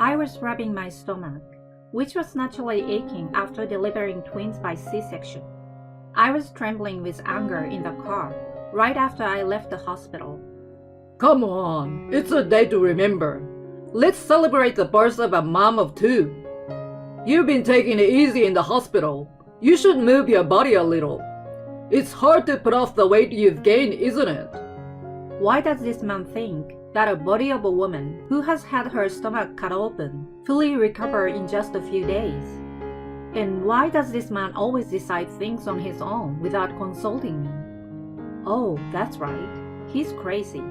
I was rubbing my stomach, which was naturally aching after delivering twins by C-section. I was trembling with anger in the car right after I left the hospital. Come on, it's a day to remember. Let's celebrate the birth of a mom of two. You've been taking it easy in the hospital. You should move your body a little. It's hard to put off the weight you've gained, isn't it? Why does this man think that a body of a woman who has had her stomach cut open fully recover in just a few days? And why does this man always decide things on his own without consulting me? Oh, that's right. He's crazy.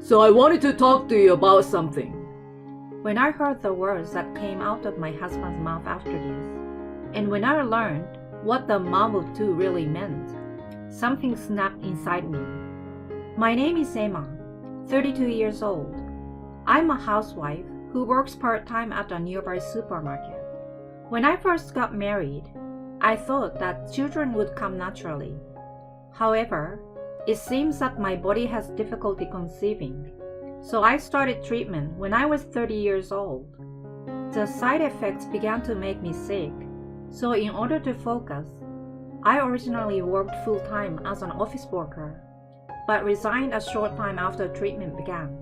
So I wanted to talk to you about something. When I heard the words that came out of my husband's mouth after this, and when I learned what the mom of two really meant, something snapped inside me. My name is Emma, 32 years old. I'm a housewife who works part-time at a nearby supermarket. When I first got married, I thought that children would come naturally. However, it seems that my body has difficulty conceiving, so I started treatment when I was 30 years old. The side effects began to make me sick, so in order to focus, I originally worked full-time as an office worker, but resigned a short time after treatment began.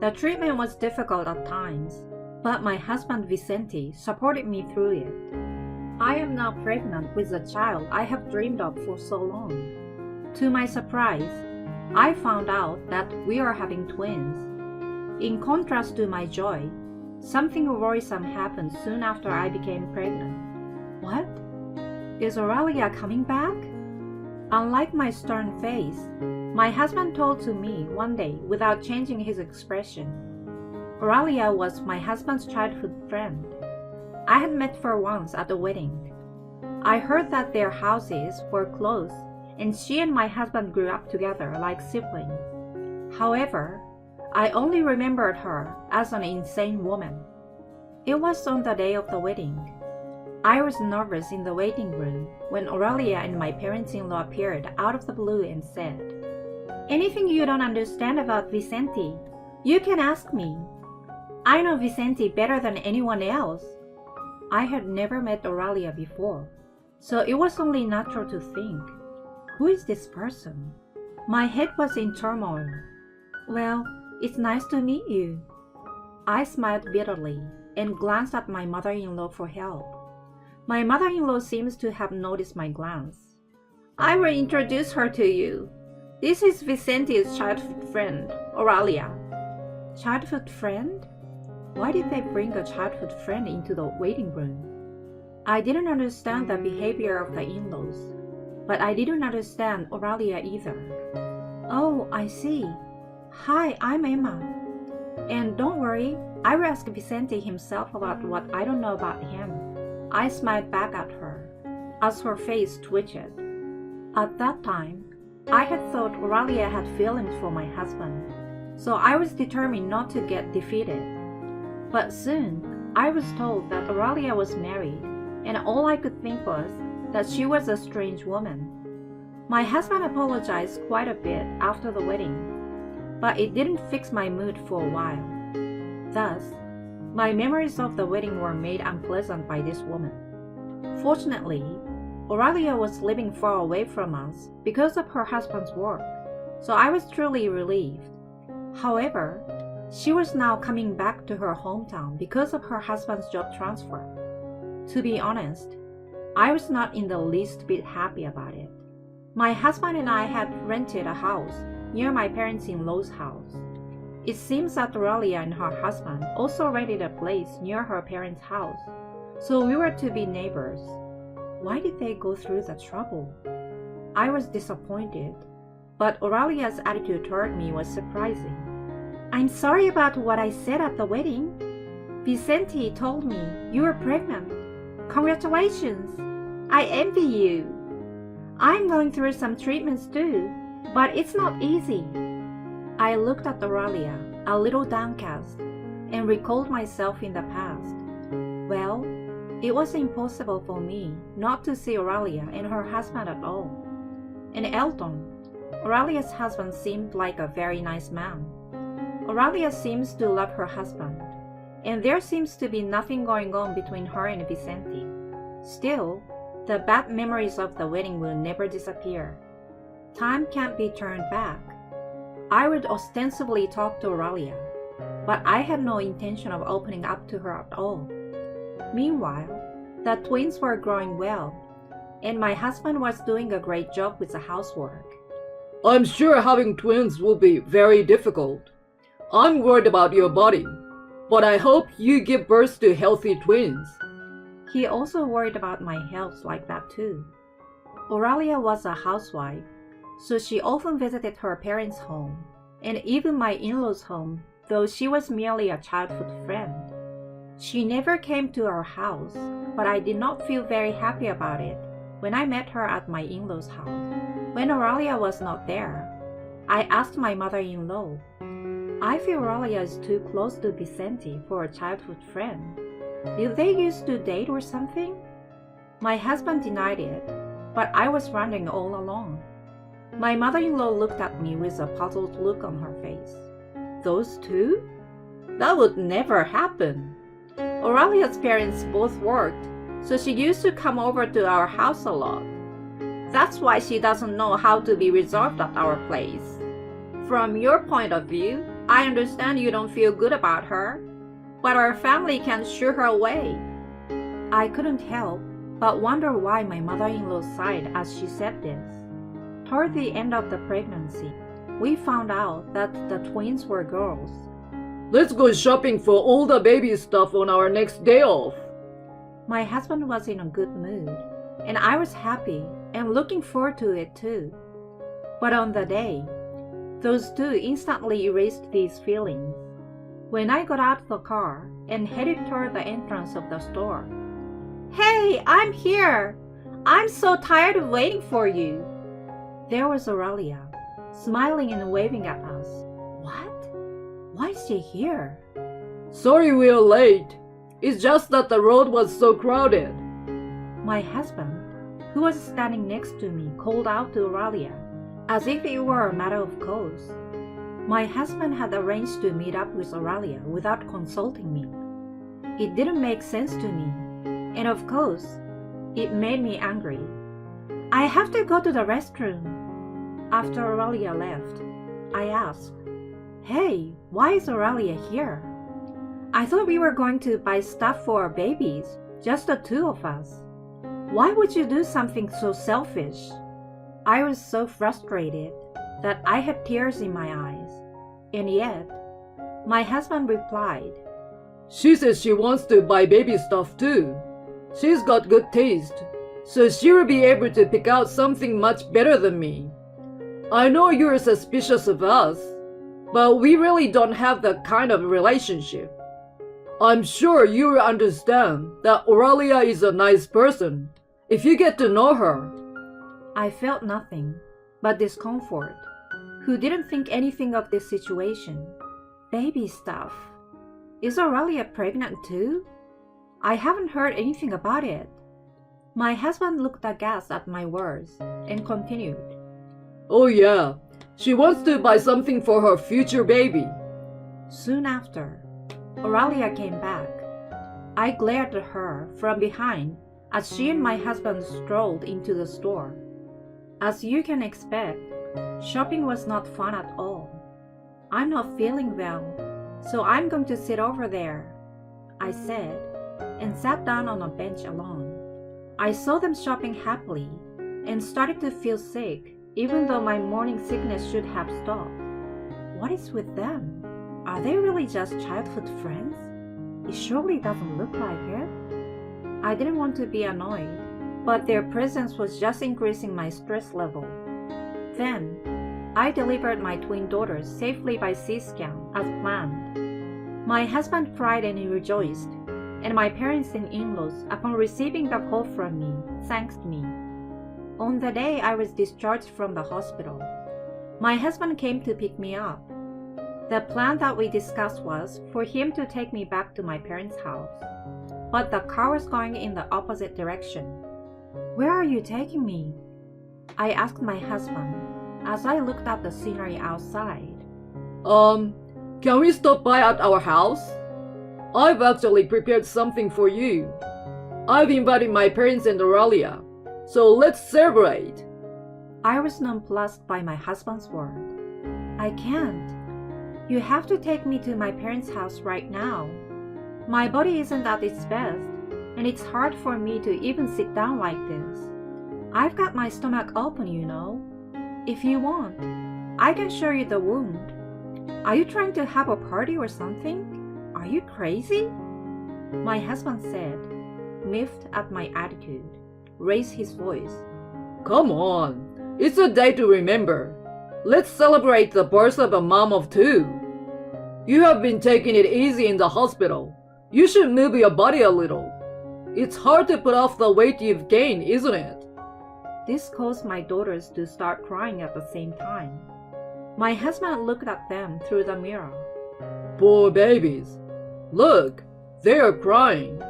The treatment was difficult at times, but my husband Vicente supported me through it. I am now pregnant with a child I have dreamed of for so long. To my surprise, I found out that we are having twins. In contrast to my joy, something worrisome happened soon after I became pregnant. What? Is Aurelia coming back? Unlike my stern face, my husband told to me one day without changing his expression. Aurelia was my husband's childhood friend. I had met her once at a wedding. I heard that their houses were close and she and my husband grew up together like siblings. However, I only remembered her as an insane woman. It was on the day of the wedding. I was nervous in the waiting room when Aurelia and my parents-in-law appeared out of the blue and said, "Anything you don't understand about Vicente, you can ask me. I know Vicente better than anyone else." I had never met Aurelia before, so it was only natural to think, who is this person? My head was in turmoil. "Well, it's nice to meet you." I smiled bitterly and glanced at my mother-in-law for help. My mother-in-law seems to have noticed my glance. "I will introduce her to you. This is Vicente's childhood friend, Aurelia." Childhood friend? Why did they bring a childhood friend into the waiting room? I didn't understand the behavior of the in-laws, but I didn't understand Aurelia either. "Oh, I see. Hi, I'm Emma. And don't worry, I will ask Vicente himself about what I don't know about him." I smiled back at her, as her face twitched. At that time, I had thought Aurelia had feelings for my husband, so I was determined not to get defeated. But soon, I was told that Aurelia was married, and all I could think was that she was a strange woman. My husband apologized quite a bit after the wedding, but it didn't fix my mood for a while. Thus, my memories of the wedding were made unpleasant by this woman. Fortunately, Aurelia was living far away from us because of her husband's work, so I was truly relieved. However, she was now coming back to her hometown because of her husband's job transfer. To be honest, I was not in the least bit happy about it. My husband and I had rented a house near my parents-in-law's house. It seems that Aurelia and her husband also rented a place near her parents' house, so we were to be neighbors. Why did they go through the trouble? I was disappointed, but Aurelia's attitude toward me was surprising. "I'm sorry about what I said at the wedding. Vicente told me you were pregnant. Congratulations! I envy you. I'm going through some treatments too, but it's not easy." I looked at Aurelia, a little downcast, and recalled myself in the past. Well, it was impossible for me not to see Aurelia and her husband at all. And Elton, Aurelia's husband, seemed like a very nice man. Aurelia seems to love her husband, and there seems to be nothing going on between her and Vicente. Still, the bad memories of the wedding will never disappear. Time can't be turned back. I would ostensibly talk to Aurelia, but I had no intention of opening up to her at all. Meanwhile, the twins were growing well, and my husband was doing a great job with the housework. I'm sure having twins will be very difficult. I'm worried about your body, but I hope you give birth to healthy twins. He also worried about my health like that too. Aurelia was a housewife, so she often visited her parents' home, and even my in-laws' home, though she was merely a childhood friend. She never came to our house, but I did not feel very happy about it when I met her at my in-laws' house. When Aurelia was not there, I asked my mother-in-law, I feel Aurelia is too close to Vicente for a childhood friend. Did they used to date or something? My husband denied it, but I was wondering all along. My mother-in-law looked at me with a puzzled look on her face. Those two? That would never happen. Aurelia's parents both worked, so she used to come over to our house a lot. That's why she doesn't know how to be reserved at our place. From your point of view, I understand you don't feel good about her, but our family can shoo her away. I couldn't help but wonder why my mother-in-law sighed as she said this. Toward the end of the pregnancy, we found out that the twins were girls. Let's go shopping for all the baby stuff on our next day off. My husband was in a good mood, and I was happy and looking forward to it too. But on the day, those two instantly erased these feelings. When I got out of the car and headed toward the entrance of the store, "Hey, I'm here! I'm so tired of waiting for you!" There was Aurelia, smiling and waving at us. What? Why is she here? Sorry we're late. It's just that the road was so crowded. My husband, who was standing next to me, called out to Aurelia, as if it were a matter of course. My husband had arranged to meet up with Aurelia without consulting me. It didn't make sense to me, and of course, it made me angry. I have to go to the restroom. After Aurelia left, I asked, "Hey, why is Aurelia here? I thought we were going to buy stuff for our babies, just the two of us. Why would you do something so selfish?" I was so frustrated that I had tears in my eyes, and yet, my husband replied, She says she wants to buy baby stuff too. She's got good taste, so she will be able to pick out something much better than me. I know you're suspicious of us, but we really don't have that kind of relationship. I'm sure you will understand that Aurelia is a nice person if you get to know her. I felt nothing but discomfort. Who didn't think anything of this situation? Baby stuff. Is Aurelia pregnant too? I haven't heard anything about it. My husband looked aghast at my words and continued. Oh yeah, she wants to buy something for her future baby. Soon after, Aurelia came back. I glared at her from behind as she and my husband strolled into the store. As you can expect, shopping was not fun at all. I'm not feeling well, so I'm going to sit over there, I said, and sat down on a bench alone. I saw them shopping happily and started to feel sick, even though my morning sickness should have stopped. What is with them? Are they really just childhood friends? It surely doesn't look like it. I didn't want to be annoyed, but their presence was just increasing my stress level. Then, I delivered my twin daughters safely by C-scan as planned. My husband cried and he rejoiced, and my parents and in-laws, upon receiving the call from me, thanked me. On the day I was discharged from the hospital, my husband came to pick me up. The plan that we discussed was for him to take me back to my parents' house, but the car was going in the opposite direction. "Where are you taking me?" I asked my husband as I looked at the scenery outside. Can we stop by at our house? I've actually prepared something for you. I've invited my parents and Aurelia, so let's celebrate. I was nonplussed by my husband's word. I can't. You have to take me to my parents' house right now. My body isn't at its best, and it's hard for me to even sit down like this. I've got my stomach open, you know. If you want, I can show you the wound. Are you trying to have a party or something? Are you crazy? My husband said, miffed at my attitude, raised his voice. Come on, it's a day to remember. Let's celebrate the birth of a mom of two. You have been taking it easy in the hospital. You should move your body a little. It's hard to put off the weight you've gained, isn't it? This caused my daughters to start crying at the same time. My husband looked at them through the mirror. Poor babies. Look, they are crying.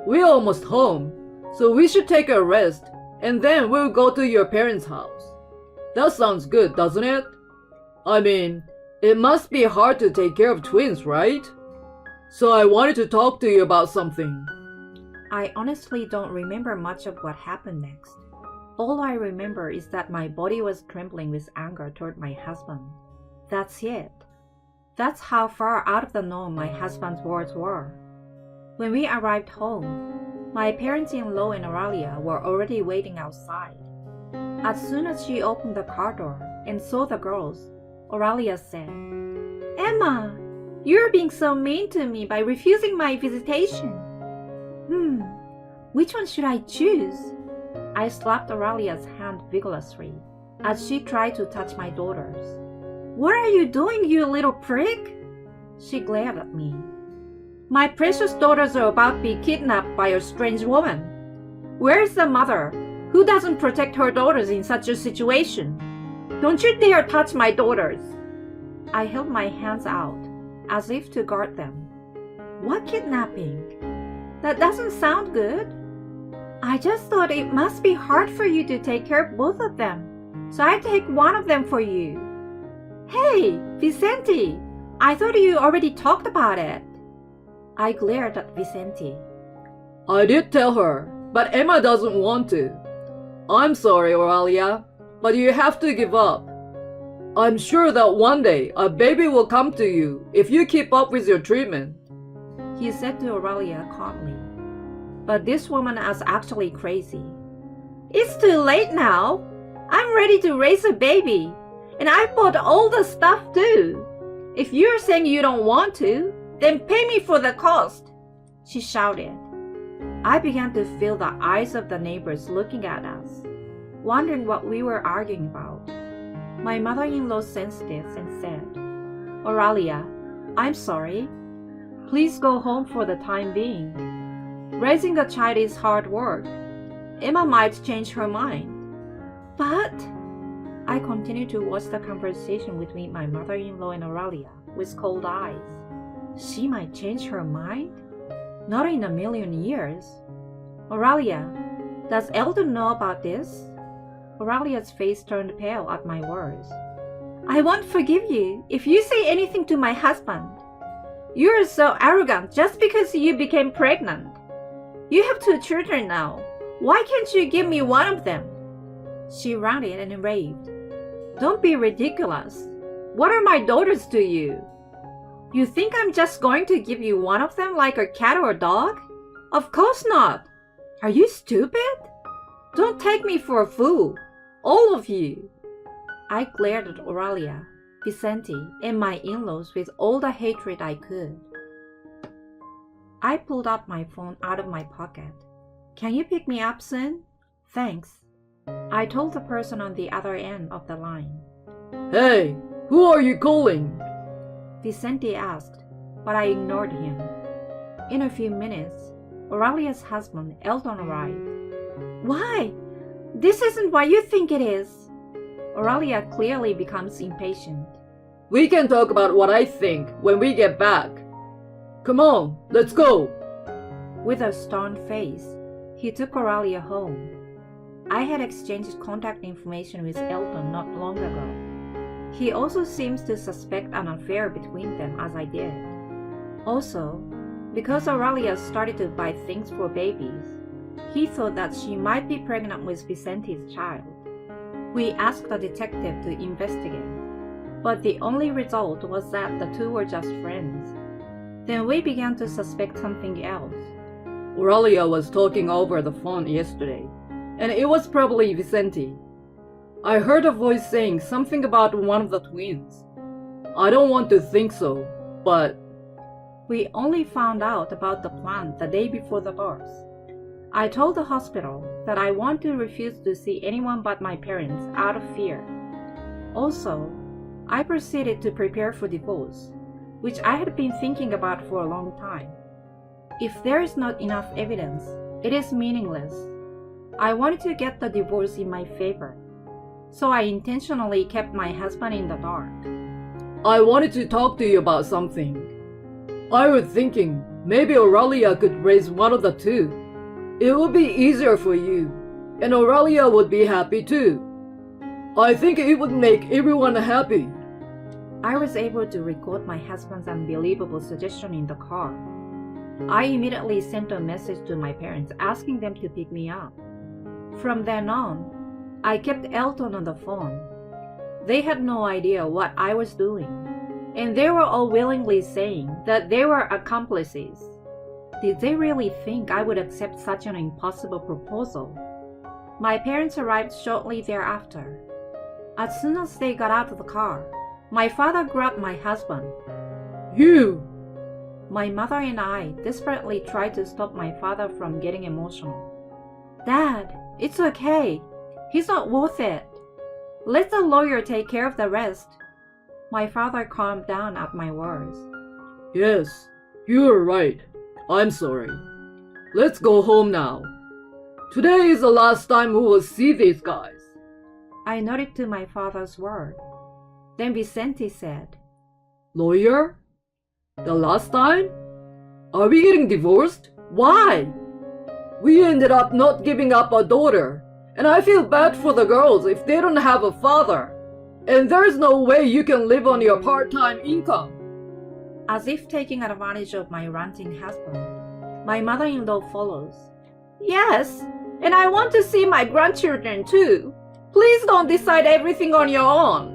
We're almost home, so we should take a rest, and then we'll go to your parents' house. That sounds good, doesn't it? I mean, it must be hard to take care of twins, right? So I wanted to talk to you about something. I honestly don't remember much of what happened next. All I remember is that my body was trembling with anger toward my husband. That's it. That's how far out of the norm my husband's words were. When we arrived home, my parents-in-law and Aurelia were already waiting outside. As soon as she opened the car door and saw the girls, Aurelia said, "Emma, you're being so mean to me by refusing my visitation." Which one should I choose? I slapped Aurelia's hand vigorously as she tried to touch my daughters. "What are you doing, you little prick?" She glared at me. "My precious daughters are about to be kidnapped by a strange woman. Where is the mother who doesn't protect her daughters in such a situation? Don't you dare touch my daughters!" I held my hands out as if to guard them. "What kidnapping? That doesn't sound good. I just thought it must be hard for you to take care of both of them, so I take one of them for you." "Hey, Vicente, I thought you already talked about it." I glared at Vicente. I did tell her, but Emma doesn't want to. I'm sorry, Aurelia, but you have to give up. I'm sure that one day a baby will come to you if you keep up with your treatment. He said to Aurelia calmly. But this woman is actually crazy. "It's too late now. I'm ready to raise a baby, and I bought all the stuff too. If you're saying you don't want to, then pay me for the cost," she shouted. I began to feel the eyes of the neighbors looking at us, wondering what we were arguing about. My mother-in-law sensed this and said, "Aurelia, I'm sorry. Please go home for the time being. Raising a child is hard work. Emma might change her mind." "But," I continued to watch the conversation between my mother-in-law and Aurelia with cold eyes. She might change her mind? Not in a million years. "Aurelia, does Eldon know about this?" Aurelia's face turned pale at my words. "I won't forgive you if you say anything to my husband. You're so arrogant just because you became pregnant. You have 2 children now. Why can't you give me one of them?" She ranted and raved. "Don't be ridiculous. What are my daughters to you? You think I'm just going to give you one of them like a cat or a dog? Of course not. Are you stupid? Don't take me for a fool, all of you." I glared at Aurelia, Vicente, and my in-laws with all the hatred I could. I pulled out my phone out of my pocket. "Can you pick me up soon? Thanks," I told the person on the other end of the line. "Hey, who are you calling?" Vicente asked, but I ignored him. In a few minutes, Aurelia's husband, Eldon, arrived. "Why? This isn't what you think it is." Aurelia clearly becomes impatient. "We can talk about what I think when we get back. Come on, let's go." With a stern face, he took Aurelia home. I had exchanged contact information with Eldon not long ago. He also seems to suspect an affair between them as I did. Also, Because Aurelia started to buy things for babies, he thought that she might be pregnant with Vicente's child. We asked the detective to investigate, but the only result was that the two were just friends. Then we began to suspect something else. Aurelia was talking over the phone yesterday, and it was probably Vicente. I heard a voice saying something about one of the twins. I don't want to think so, but... We only found out about the plan the day before the birth. I told the hospital that I want to refuse to see anyone but my parents out of fear. Also, I proceeded to prepare for divorce, which I had been thinking about for a long time. If there is not enough evidence, it is meaningless. I wanted to get the divorce in my favor, so I intentionally kept my husband in the dark. I wanted to talk to you about something. I was thinking maybe Aurelia could raise one of the two. It would be easier for you, and Aurelia would be happy too. I think it would make everyone happy. I was able to record my husband's unbelievable suggestion in the car. I immediately sent a message to my parents asking them to pick me up. From then on, I kept Elton on the phone. They had no idea what I was doing, and they were all willingly saying that they were accomplices. Did they really think I would accept such an impossible proposal? My parents arrived shortly thereafter. As soon as they got out of the car, my father grabbed my husband. You! My mother and I desperately tried to stop my father from getting emotional. Dad, it's okay. He's not worth it. Let the lawyer take care of the rest. My father calmed down at my words. Yes, you're right. I'm sorry. Let's go home now. Today is the last time we will see these guys. I nodded to my father's word. Then Vicente said, Lawyer? The last time? Are we getting divorced? Why? We ended up not giving up our daughter, and I feel bad for the girls if they don't have a father. And there's no way you can live on your part-time income. As if taking advantage of my ranting husband, my mother-in-law follows. Yes, and I want to see my grandchildren too. Please don't decide everything on your own.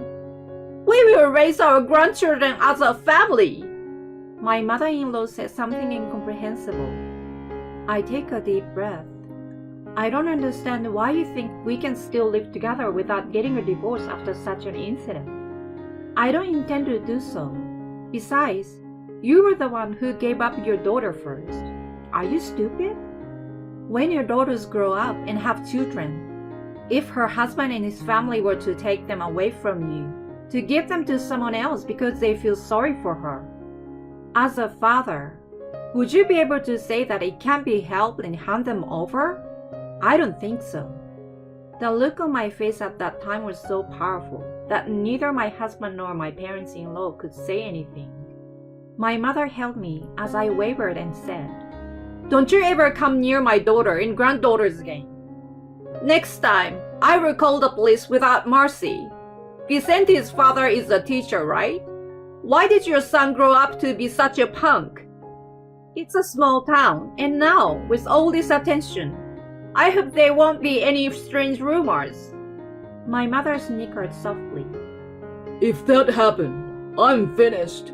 We will raise our grandchildren as a family. My mother-in-law said something incomprehensible. I take a deep breath. I don't understand why you think we can still live together without getting a divorce after such an incident. I don't intend to do so. Besides, you were the one who gave up your daughter first. Are you stupid? When your daughters grow up and have children, if her husband and his family were to take them away from you, to give them to someone else because they feel sorry for her, as a father, would you be able to say that it can't be helped and hand them over? I don't think so. The look on my face at that time was so powerful that neither my husband nor my parents-in-law could say anything. My mother held me as I wavered and said, Don't you ever come near my daughter and granddaughters again. Next time, I will call the police without mercy. Vicente's father is a teacher, right? Why did your son grow up to be such a punk? It's a small town, and now, with all this attention, I hope there won't be any strange rumors. My mother snickered softly. If that happened, I'm finished.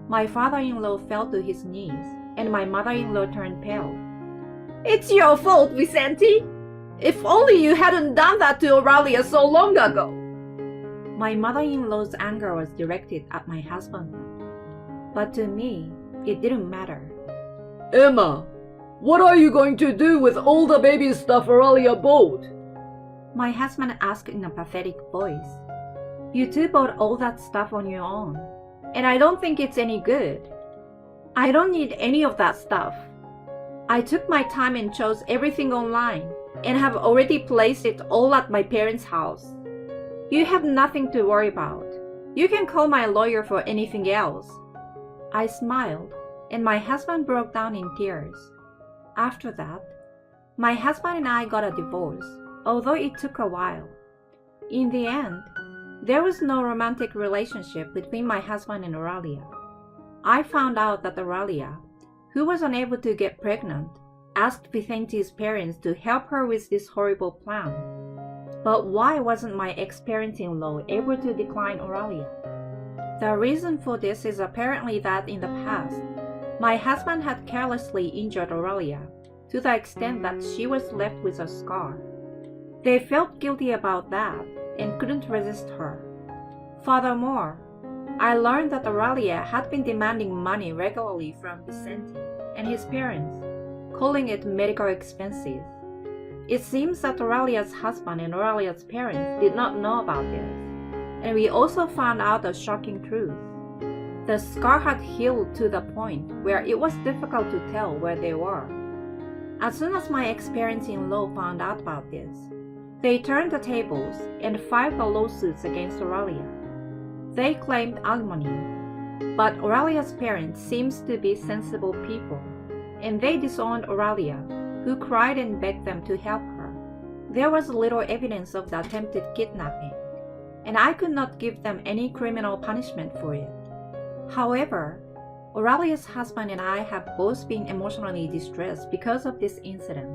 My father-in-law fell to his knees, and my mother-in-law turned pale. It's your fault, Vicente. If only you hadn't done that to Aurelia so long ago. My mother-in-law's anger was directed at my husband, but to me, it didn't matter. Emma, what are you going to do with all the baby stuff Aurelia bought? My husband asked in a pathetic voice. You two bought all that stuff on your own, and I don't think it's any good. I don't need any of that stuff. I took my time and chose everything online, and have already placed it all at my parents' house. You have nothing to worry about. You can call my lawyer for anything else. I smiled, and my husband broke down in tears. After that, my husband and I got a divorce, although it took a while. In the end, there was no romantic relationship between my husband and Aurelia. I found out that Aurelia, who was unable to get pregnant, asked Vicenti's parents to help her with this horrible plan. But why wasn't my ex-parent-in-law able to decline Auralia? The reason for this is apparently that in the past, my husband had carelessly injured Auralia to the extent that she was left with a scar. They felt guilty about that and couldn't resist her. Furthermore, I learned that Auralia had been demanding money regularly from Vicente and his parents, calling it medical expenses. It seems that Auralia's husband and Auralia's parents did not know about this, and we also found out a shocking truth. The scar had healed to the point where it was difficult to tell where they were. As soon as my ex-parents-in-law found out about this, they turned the tables and filed the lawsuits against Auralia. They claimed alimony, but Auralia's parents seemed to be sensible people, and they disowned Auralia, who cried and begged them to help her. There was little evidence of the attempted kidnapping, and I could not give them any criminal punishment for it. However, Auralia's husband and I have both been emotionally distressed because of this incident,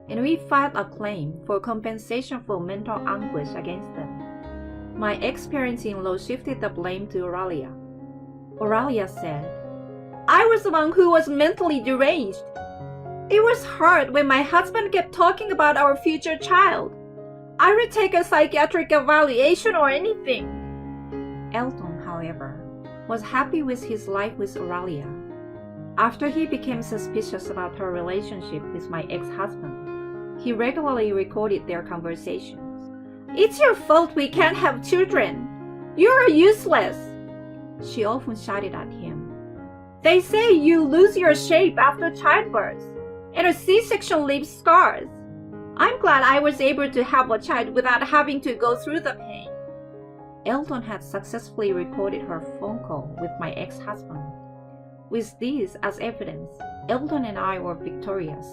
and we filed a claim for compensation for mental anguish against them. My ex-parents-in-law shifted the blame to Auralia. Auralia said, "I was the one who was mentally deranged. It was hard when my husband kept talking about our future child. I would take a psychiatric evaluation or anything." Elton, however, was happy with his life with Auralia. After he became suspicious about her relationship with my ex-husband, he regularly recorded their conversations. "It's your fault we can't have children. You're useless," she often shouted at him. "They say you lose your shape after childbirth, and a C-section leaves scars. I'm glad I was able to have a child without having to go through the pain." Elton had successfully recorded her phone call with my ex-husband. With this as evidence, Elton and I were victorious.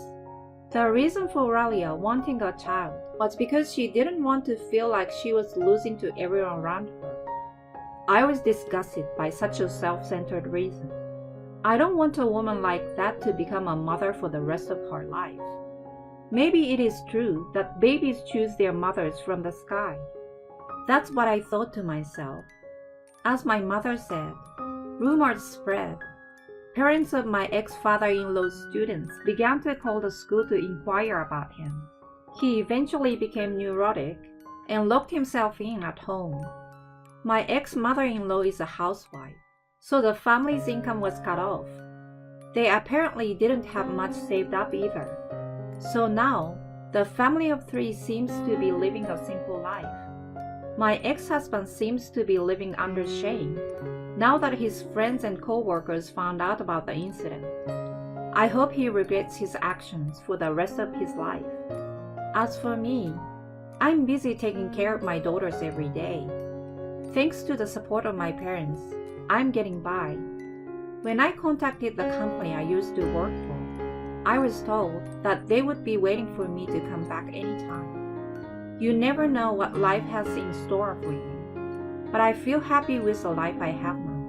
The reason for Auralia wanting a child was because she didn't want to feel like she was losing to everyone around her. I was disgusted by such a self-centered reason. I don't want a woman like that to become a mother for the rest of her life. Maybe it is true that babies choose their mothers from the sky. That's what I thought to myself. As my mother said, rumors spread. Parents of my ex-father-in-law's students began to call the school to inquire about him. He eventually became neurotic and locked himself in at home. My ex-mother-in-law is a housewife, so the family's income was cut off. They apparently didn't have much saved up either. So now, the family of three seems to be living a simple life. My ex-husband seems to be living under shame, now that his friends and co-workers found out about the incident. I hope he regrets his actions for the rest of his life. As for me, I'm busy taking care of my daughters every day. Thanks to the support of my parents, I'm getting by. When I contacted the company I used to work for, I was told that they would be waiting for me to come back anytime. You never know what life has in store for you, but I feel happy with the life I have now.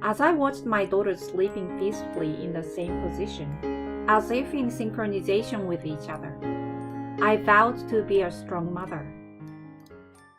As I watched my daughters sleeping peacefully in the same position, as if in synchronization with each other, I vowed to be a strong mother.